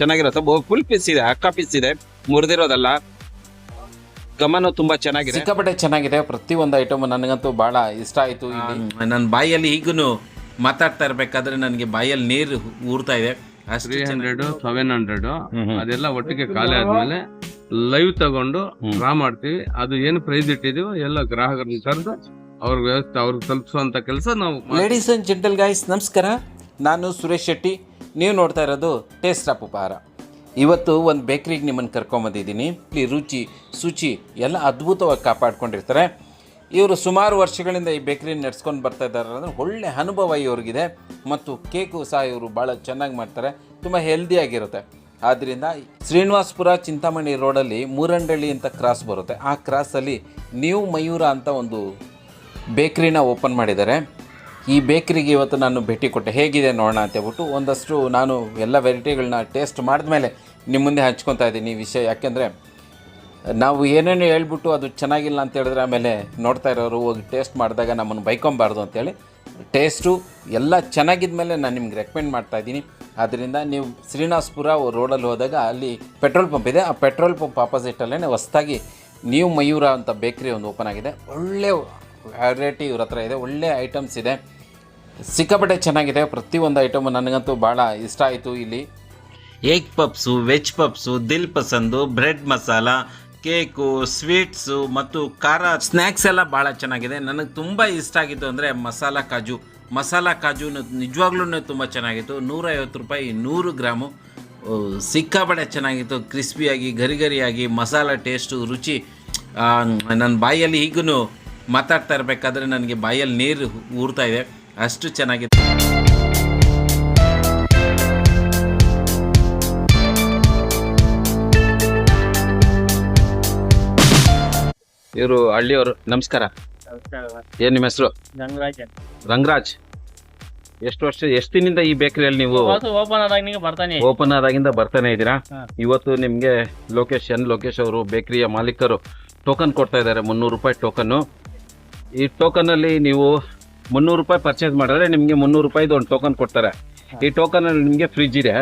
ಚೆನ್ನಾಗಿರುತ್ತೆ. Full piece ಇದೆ, ಅಕ್ಕ ಪೀಸ್ ಇದೆ, ಮುರಿದಿರೋದಲ್ಲ. ಗಮನ ತುಂಬಾ ಚೆನ್ನಾಗಿದೆ, ಸಿಕ್ಕಾಪಟ್ಟೆ ಚೆನ್ನಾಗಿದೆ. ಪ್ರತಿಯೊಂದು ಐಟಮ್ ನನಗಂತೂ ಬಹಳ ಇಷ್ಟ ಆಯಿತು. ನನ್ನ ಬಾಯಲ್ಲಿ ಈಗೂ ಮಾತಾಡ್ತಾ ಇರಬೇಕಾದ್ರೆ ನನಗೆ ಬಾಯಲ್ಲಿ ನೀರು ಊರ್ತಾ ಇದೆ. 300 700 ಅದೆಲ್ಲ ಒಟ್ಟಿಗೆ ಖಾಲಿ ಆದ್ಮೇಲೆ ಲೈವ್ ತಗೊಂಡು ಡ್ರಾ ಮಾಡ್ತೀವಿ. ಅದು ಏನು ಪ್ರೈಸ್ ಇಟ್ಟಿದೀವೋ ಎಲ್ಲ ಗ್ರಾಹಕರನ್ನ ಕರೆದು ಅವ್ರ ವ್ಯವಸ್ಥೆ ಅವ್ರಿಗೆ ತಲುಪಿಸುವಂತ ಕೆಲಸ ನಾವು. ಲೇಡೀಸ್ ಅಂಡ್ ಜೆಂಟಲ್ ಗೈಸ್, ನಮಸ್ಕಾರ. ನಾನು ಸುರೇಶ್ ಶೆಟ್ಟಿ. ನೀವು ನೋಡ್ತಾ ಇರೋದು ಟೇಸ್ಟ್ ಆಫ್ ಉಪಹಾರ. ಇವತ್ತು ಒಂದು ಬೇಕ್ರಿಗೆ ನಿಮ್ಮನ್ನು ಕರ್ಕೊಂಬಂದಿದ್ದೀನಿ. ಇಲ್ಲಿ ರುಚಿ ಶುಚಿ ಎಲ್ಲ ಅದ್ಭುತವಾಗಿ ಕಾಪಾಡ್ಕೊಂಡಿರ್ತಾರೆ. ಇವರು ಸುಮಾರು ವರ್ಷಗಳಿಂದ ಈ ಬೇಕ್ರಿ ನಡೆಸ್ಕೊಂಡು ಬರ್ತಾ ಇದ್ದಾರೆ. ಅಂದರೆ ಒಳ್ಳೆ ಅನುಭವ ಇವ್ರಿಗಿದೆ. ಮತ್ತು ಕೇಕು ಸಹ ಇವರು ಭಾಳ ಚೆನ್ನಾಗಿ ಮಾಡ್ತಾರೆ, ತುಂಬ ಹೆಲ್ದಿಯಾಗಿರುತ್ತೆ. ಆದ್ದರಿಂದ ಶ್ರೀನಿವಾಸಪುರ ಚಿಂತಾಮಣಿ ರೋಡಲ್ಲಿ ಮೂರಂಡಳ್ಳಿ ಅಂತ ಕ್ರಾಸ್ ಬರುತ್ತೆ. ಆ ಕ್ರಾಸಲ್ಲಿ ನ್ಯೂ ಮಯೂರ ಅಂತ ಒಂದು ಬೇಕ್ರಿನ ಓಪನ್ ಮಾಡಿದ್ದಾರೆ. ಈ ಬೇಕ್ರಿಗೆ ಇವತ್ತು ನಾನು ಭೇಟಿ ಕೊಟ್ಟೆ, ಹೇಗಿದೆ ನೋಡೋಣ ಅಂತ ಹೇಳ್ಬಿಟ್ಟು ಒಂದಷ್ಟು ನಾನು ಎಲ್ಲ ವೆರೈಟಿಗಳನ್ನ ಟೇಸ್ಟ್ ಮಾಡಿದ್ಮೇಲೆ ನಿಮ್ಮ ಮುಂದೆ ಹಂಚ್ಕೊತಾ ಇದ್ದೀನಿ ಈ ವಿಷಯ. ಯಾಕೆಂದರೆ ನಾವು ಏನೇನು ಹೇಳ್ಬಿಟ್ಟು ಅದು ಚೆನ್ನಾಗಿಲ್ಲ ಅಂತ ಹೇಳಿದ್ರೆ ಆಮೇಲೆ ನೋಡ್ತಾ ಇರೋರು ಹೋಗಿ ಟೇಸ್ಟ್ ಮಾಡಿದಾಗ ನಮ್ಮನ್ನು ಬೈಕೊಂಬಾರ್ದು ಅಂತೇಳಿ ಟೇಸ್ಟು ಎಲ್ಲ ಚೆನ್ನಾಗಿದ್ದ ಮೇಲೆ ನಾನು ನಿಮ್ಗೆ ರೆಕಮೆಂಡ್ ಮಾಡ್ತಾಯಿದ್ದೀನಿ. ಆದ್ದರಿಂದ ನೀವು ಶ್ರೀನಿವಾಸಪುರ ರೋಡಲ್ಲಿ ಹೋದಾಗ ಅಲ್ಲಿ ಪೆಟ್ರೋಲ್ ಪಂಪ್ ಇದೆ. ಆ ಪೆಟ್ರೋಲ್ ಪಂಪ್ ಆಪೋಸಿಟಲ್ಲೇ ಹೊಸದಾಗಿ ನ್ಯೂ ಮಯೂರ ಅಂತ ಬೇಕ್ರಿ ಒಂದು ಓಪನ್ ಆಗಿದೆ. ಒಳ್ಳೆ ವೆರೈಟಿ ಇವ್ರ ಹತ್ರ ಇದೆ, ಒಳ್ಳೆ ಐಟಮ್ಸ್ ಇದೆ, ಸಿಕ್ಕಾಪಟ್ಟೆ ಚೆನ್ನಾಗಿದೆ. ಪ್ರತಿಯೊಂದು ಐಟಮು ನನಗಂತೂ ಭಾಳ ಇಷ್ಟ ಆಯಿತು. ಇಲ್ಲಿ ಎಗ್ ಪಪ್ಸು, ವೆಜ್ ಪಪ್ಸು, ದಿಲ್ ಪಸಂದು, ಬ್ರೆಡ್ ಮಸಾಲ, ಕೇಕು, ಸ್ವೀಟ್ಸು ಮತ್ತು ಖಾರ ಸ್ನ್ಯಾಕ್ಸ್ ಎಲ್ಲ ಭಾಳ ಚೆನ್ನಾಗಿದೆ. ನನಗೆ ತುಂಬ ಇಷ್ಟ ಆಗಿತ್ತು ಅಂದರೆ ಮಸಾಲ ಕಾಜು ನಿಜವಾಗ್ಲೂ ತುಂಬ ಚೆನ್ನಾಗಿತ್ತು. 150 ರೂಪಾಯಿ 100 ಗ್ರಾಮು. ಸಿಕ್ಕಾಪಟ್ಟೆ ಚೆನ್ನಾಗಿತ್ತು, ಕ್ರಿಸ್ಪಿಯಾಗಿ ಗರಿಗರಿಯಾಗಿ ಮಸಾಲ ಟೇಸ್ಟು ರುಚಿ. ನನ್ನ ಬಾಯಲ್ಲಿ ಈಗೂ ಮಾತಾಡ್ತಾ ಇರಬೇಕಾದ್ರೆ ನನಗೆ ಬಾಯಲ್ಲಿ ನೀರು ಊರ್ತಾ ಇದೆ, ಅಷ್ಟು ಚೆನ್ನಾಗಿದೆ. ಇವರು ಹಳ್ಳಿಯವರು. ನಮಸ್ಕಾರ. ಏನ್ ನಿಮ್ಮ ಹೆಸರು? ರಂಗರಾಜ್. ಎಷ್ಟು ದಿನದಿಂದ ಈ ಬೇಕರಿಯಲ್ಲಿ ನೀವು ಓಪನ್ ಆದಾಗಿಂದ ಬರ್ತಾನೆ ಇದ್ದೀರಾ? ಇವತ್ತು ನಿಮ್ಗೆ ಲೋಕೇಶ್ ಅವರು ಬೇಕರಿಯ ಮಾಲೀಕರು ಟೋಕನ್ ಕೊಡ್ತಾ ಇದ್ದಾರೆ, 300 ರೂಪಾಯಿ ಟೋಕನ್ನು. ಈ ಟೋಕನ್ ಅಲ್ಲಿ ನೀವು 300 ರೂಪಾಯಿ ಪರ್ಚೇಸ್ ಮಾಡಿದ್ರೆ ನಿಮ್ಗೆ 300 ರೂಪಾಯಿದು ಒಂದು ಟೋಕನ್ ಕೊಡ್ತಾರೆ. ಈ ಟೋಕನ್ ಅಲ್ಲಿ ನಿಮ್ಗೆ ಫ್ರಿಜ್ ಇದೆ.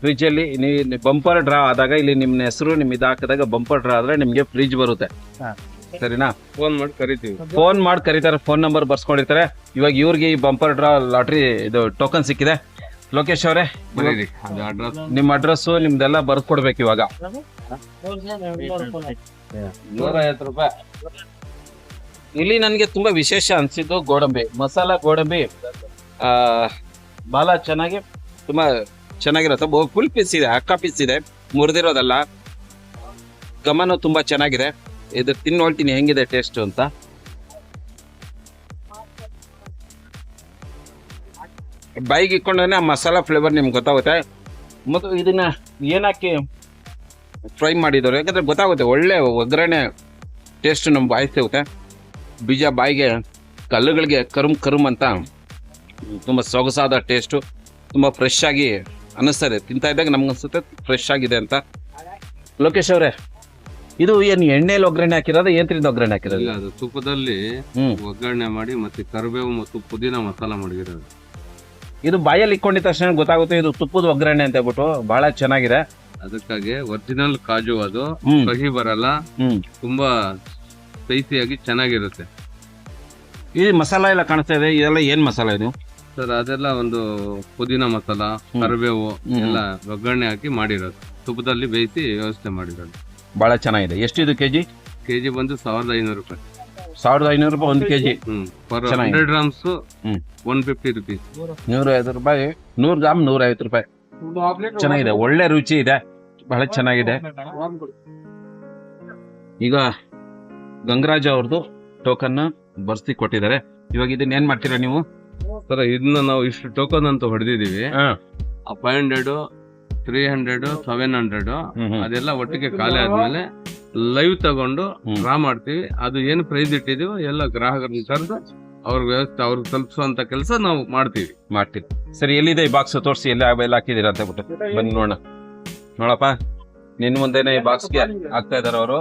ಫ್ರಿಜ್ ಅಲ್ಲಿ ನೀವು ಬಂಪರ್ ಡ್ರಾ ಆದಾಗ ಇಲ್ಲಿ ನಿಮ್ಮ ಹೆಸರು ನಿಮ್ಮ ಹಾಕಿದಾಗ ಬಂಪರ್ ಡ್ರಾ ಆದ್ರೆ ನಿಮ್ಗೆ ಫ್ರಿಜ್ ಬರುತ್ತೆ. ಸರಿನಾ? ಫೋನ್ ಮಾಡಿ ಕರಿತೀವಿ. ಫೋನ್ ಮಾಡಿ ಕರೀತಾರೆ, ಫೋನ್ ನಂಬರ್ ಬರ್ಸ್ಕೊಂಡಿರ್ತಾರೆ. ಇವಾಗ ಇವ್ರಿಗೆ ಈ ಬಂಪರ್ ಡ್ರಾ ಲಾಟ್ರಿ ಇದು ಟೋಕನ್ ಸಿಕ್ಕಿದೆ. ಲೋಕೇಶ್ ಅವರೇ, ನಿಮ್ಮ ಅಡ್ರೆಸ್ ನಿಮ್ದೆಲ್ಲ ಬರ್ಕೊಡ್ಬೇಕು. ಇವಾಗ 150 ರೂಪಾಯಿ. ಇಲ್ಲಿ ನನಗೆ ತುಂಬಾ ವಿಶೇಷ ಅನ್ಸಿದ್ದು ಗೋಡಂಬಿ, ಮಸಾಲ ಗೋಡಂಬಿ ಬಹಳ ಚೆನ್ನಾಗಿ ತುಂಬಾ ಚೆನ್ನಾಗಿರುತ್ತೆ. ಫುಲ್ ಪೀಸ್ ಇದೆ, ಅಕ್ಕ ಪೀಸ್ ಇದೆ, ಮುರಿದಿರೋದಲ್ಲ. ಗಮನ ತುಂಬಾ ಚೆನ್ನಾಗಿದೆ. ಇದು ತಿನ್ನು ನೋಡ್ತೀನಿ ಹೆಂಗಿದೆ ಟೇಸ್ಟ್ ಅಂತ. ಬಾಯಿಗೆ ಇಟ್ಕೊಂಡ್ರೆ ಆ ಮಸಾಲ ಫ್ಲೇವರ್ ನಿಮ್ಗೆ ಗೊತ್ತಾಗುತ್ತೆ. ಮತ್ತು ಇದನ್ನ ಏನಾಕಿ ಫ್ರೈ ಮಾಡಿದವರು ಯಾಕಂದ್ರೆ ಗೊತ್ತಾಗುತ್ತೆ, ಒಳ್ಳೆ ಒಗ್ಗರಣೆ ಟೇಸ್ಟ್ ನಮ್ಮ ಬಾಯಿ ಸಿಗುತ್ತೆ. ಬೀಜ ಬಾಯಿಗೆ ಕಲ್ಲುಗಳಿಗೆ ಕರುಮ್ ಅಂತ ತುಂಬ ಸೊಗಸಾದ ಟೇಸ್ಟು, ತುಂಬ ಫ್ರೆಶ್ ಆಗಿ ಅನ್ನಿಸ್ತಾರೆ. ತಿಂತಾ ಇದ್ದಾಗ ನಮ್ಗೆ ಅನ್ಸುತ್ತೆ ಫ್ರೆಶ್ ಆಗಿದೆ ಅಂತ. ಲೋಕೇಶ್ ಅವರೇ, ಇದು ಏನು ಎಣ್ಣೆಯಲ್ಲಿ ಒಗ್ಗರಣೆ ಹಾಕಿರೋದು, ಏನ್ರಿಂದ ಒಗ್ಗರಣೆ ಹಾಕಿರೋದು? ಅದು ತುಪ್ಪದಲ್ಲಿ ಒಗ್ಗರಣೆ ಮಾಡಿ ಮತ್ತೆ ಕರಿಬೇವು ಮತ್ತು ಪುದೀನ ಮಸಾಲ ಮಾಡಿರೋದು. ಇದು ಬಾಯಲ್ಲಿ ಇಟ್ಕೊಂಡಿದ ತಕ್ಷಣ ಗೊತ್ತಾಗುತ್ತೆ ಇದು ತುಪ್ಪದ ಒಗ್ಗರಣೆ ಅಂತ ಹೇಳ್ಬಿಟ್ಟು. ಬಹಳ ಚೆನ್ನಾಗಿದೆ. ಅದಕ್ಕಾಗಿ ಒರಿಜಿನಲ್ ಕಾಜು, ಅದು ಕಹಿ ಬರಲ್ಲ, ತುಂಬಾ ಸ್ಪೈಸಿಯಾಗಿ ಚೆನ್ನಾಗಿರುತ್ತೆ. ಈ ಮಸಾಲ ಎಲ್ಲ ಕಾಣಿಸ್ತಾ ಇದೆ, ಇದೆಲ್ಲ ಏನ್ ಮಸಾಲ ಇದು ಸರ್? ಅದೆಲ್ಲ ಒಂದು ಪುದೀನ ಮಸಾಲ, ಕರಿಬೇವು ಎಲ್ಲ ಒಗ್ಗರಣೆ ಹಾಕಿ ಮಾಡಿರೋದು, ತುಪ್ಪದಲ್ಲಿ ಬೇಯಿಸಿ ವ್ಯವಸ್ಥೆ ಮಾಡಿರೋದು. ಬಹಳ ಚೆನ್ನಾಗಿದೆ. ಎಷ್ಟು ಇದು ಕೆಜಿ ಬಂದು 1500 ರೂಪಾಯಿ. 1500 ರೂಪಾಯಿ 1 kg. For 100 grams 150 rupees. 150 ರೂಪಾಯಿ 100 ಗ್ರಾಮ್ 150 ರೂಪಾಯಿ. ಚೆನ್ನಾಗಿದೆ, ಒಳ್ಳೆ ರುಚಿ ಇದೆ, ಬಹಳ ಚೆನ್ನಾಗಿದೆ. ಈಗ ಗಂಗರಾಜ್ ಅವ್ರದ್ದು ಟೋಕನ್ ಬರ್ಸಿ ಕೊಟ್ಟಿದ್ದಾರೆ. ಇವಾಗ ಇದನ್ನ ಏನ್ ಮಾಡ್ತೀರಾ ನೀವು? ಸರ್, ಇದನ್ನ ನಾವು ಇಷ್ಟು ಟೋಕನ್ ಅಂತ ಹೊಡೆದಿದೀವಿ. 500 300 700 ಅದೆಲ್ಲ ಒಟ್ಟಿಗೆ ಖಾಲಿ ಆದ್ಮೇಲೆ ಲೈವ್ ತಗೊಂಡು ಡ್ರಾ ಮಾಡ್ತೀವಿ. ಅದು ಏನು ಪ್ರೈಸ್ ಇಟ್ಟಿದೀವೋ ಎಲ್ಲ ಗ್ರಾಹಕರನ್ನ ಕರೆದು ಅವ್ರ ವ್ಯವಸ್ಥೆ ಅವ್ರಿಗೆ ತಲುಪಿಸುವಂತ ಕೆಲಸ ನಾವು ಮಾಡ್ತೀವಿ. ಸರಿ, ಎಲ್ಲಿದೆ ಈ ಬಾಕ್ಸ್ ತೋರಿಸಿ, ಎಲ್ಲ ಹಾಕಿದೀರ ಅಂತ ಬಿಟ್ಟು ಬನ್ನಿ ನೋಡೋಣ. ನೋಡಪ್ಪ, ನಿನ್ ಮುಂದೆನೆ ಈ ಬಾಕ್ಸ್ಗೆ ಹಾಕ್ತಾ ಇದಾರೆ ಅವರು.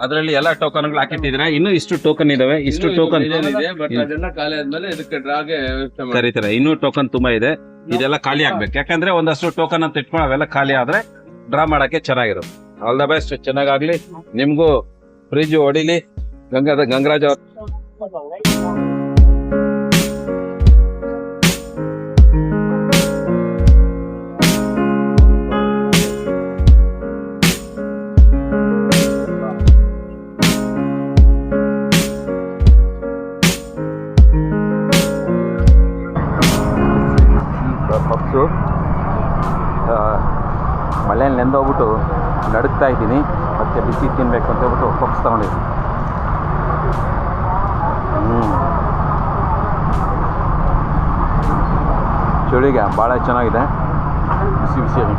ಅದರಲ್ಲಿ ಎಲ್ಲ ಟೋಕನ್ಗಳು ಹಾಕಿಟ್ಟಿದ್ರೆ ಇನ್ನು ಇಷ್ಟು ಟೋಕನ್ ಇದಾವೆ, ಇಷ್ಟು ಟೋಕನ್ ಇದೆ ಬಟ್ ಅದೆಲ್ಲ ಖಾಲಿ ಆದ್ಮೇಲೆ ಇದಕ್ಕೆ ಡ್ರಾಗೆ ವ್ಯವಸ್ಥೆ ಮಾಡಿ ಕರೀತಾರೆ. ಇನ್ನೂ ಟೋಕನ್ ತುಂಬಾ ಇದೆ, ಇದೆಲ್ಲ ಖಾಲಿ ಆಗ್ಬೇಕು. ಯಾಕಂದ್ರೆ ಒಂದಷ್ಟು ಟೋಕನ್ ಅಂತ ಇಟ್ಕೊಂಡು ಅವೆಲ್ಲ ಖಾಲಿ ಆದ್ರೆ ಡ್ರಾ ಮಾಡಕ್ಕೆ ಚೆನ್ನಾಗಿರುತ್ತೆ. ಆಲ್ ದ ಬೆಸ್ಟ್, ಚೆನ್ನಾಗಾಗ್ಲಿ ನಿಮ್ಗೂ. ಫ್ರಿಜ್ ಹೊಡಿಲಿ ಗಂಗರಾಜ್ ಅವ್ರ. ಪಪ್ಸು ಮಳೆಯಲ್ಲಿ ನೆಂದೋಗ್ಬಿಟ್ಟು ನಡುಕ್ತಾ ಇದ್ದೀನಿ, ಮತ್ತೆ ಬಿಸಿ ತಿನ್ಬೇಕು ಅಂತ ಹೇಳ್ಬಿಟ್ಟು ಪಪ್ಸ್ ತಗೊಂಡಿದ್ದೀನಿ. ಚಳಿಗೆ ಭಾಳ ಚೆನ್ನಾಗಿದೆ, ಬಿಸಿ ಬಿಸಿಯಾಗಿ.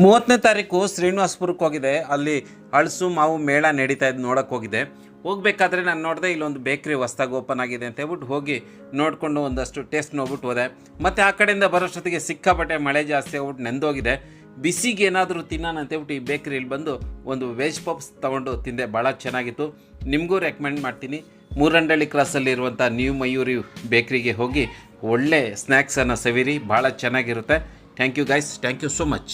30ನೇ ತಾರೀಕು ಶ್ರೀನಿವಾಸಪುರಕ್ಕೆ ಹೋಗಿದೆ. ಅಲ್ಲಿ ಹಳಸು ಮಾವು ಮೇಳ ನಡೀತಾ ಇದ್ದು ನೋಡೋಕೆ ಹೋಗಿದೆ. ಹೋಗ್ಬೇಕಾದ್ರೆ ನಾನು ನೋಡಿದೆ ಇಲ್ಲೊಂದು ಬೇಕ್ರಿ ಹೊಸ್ದಾಗಿ ಓಪನ್ ಆಗಿದೆ ಅಂತ ಹೇಳ್ಬಿಟ್ಟು ಹೋಗಿ ನೋಡಿಕೊಂಡು ಒಂದಷ್ಟು ಟೇಸ್ಟ್ ನೋಡ್ಬಿಟ್ಟು ಹೋದೆ. ಮತ್ತು ಆ ಕಡೆಯಿಂದ ಬರೋಷ್ಟೊತ್ತಿಗೆ ಸಿಕ್ಕಾಪಟ್ಟೆ ಮಳೆ ಜಾಸ್ತಿ ಆಗ್ಬಿಟ್ಟು ನೆಂದೋಗಿದೆ. ಬಿಸಿಗೆ ಏನಾದರೂ ತಿನ್ನೋಣ ಅಂತೇಳ್ಬಿಟ್ಟು ಈ ಬೇಕ್ರಿಲಿ ಬಂದು ಒಂದು ವೆಜ್ ಪಪ್ಸ್ ತೊಗೊಂಡು ತಿಂದೆ, ಭಾಳ ಚೆನ್ನಾಗಿತ್ತು. ನಿಮಗೂ ರೆಕಮೆಂಡ್ ಮಾಡ್ತೀನಿ. ಮೂರಂಡಳ್ಳಿ ಕ್ರಾಸಲ್ಲಿರುವಂಥ ನ್ಯೂ ಮಯೂರಿ ಬೇಕ್ರಿಗೆ ಹೋಗಿ ಒಳ್ಳೆ ಸ್ನ್ಯಾಕ್ಸನ್ನು ಸವಿರಿ, ಭಾಳ ಚೆನ್ನಾಗಿರುತ್ತೆ. Thank you guys, thank you so much.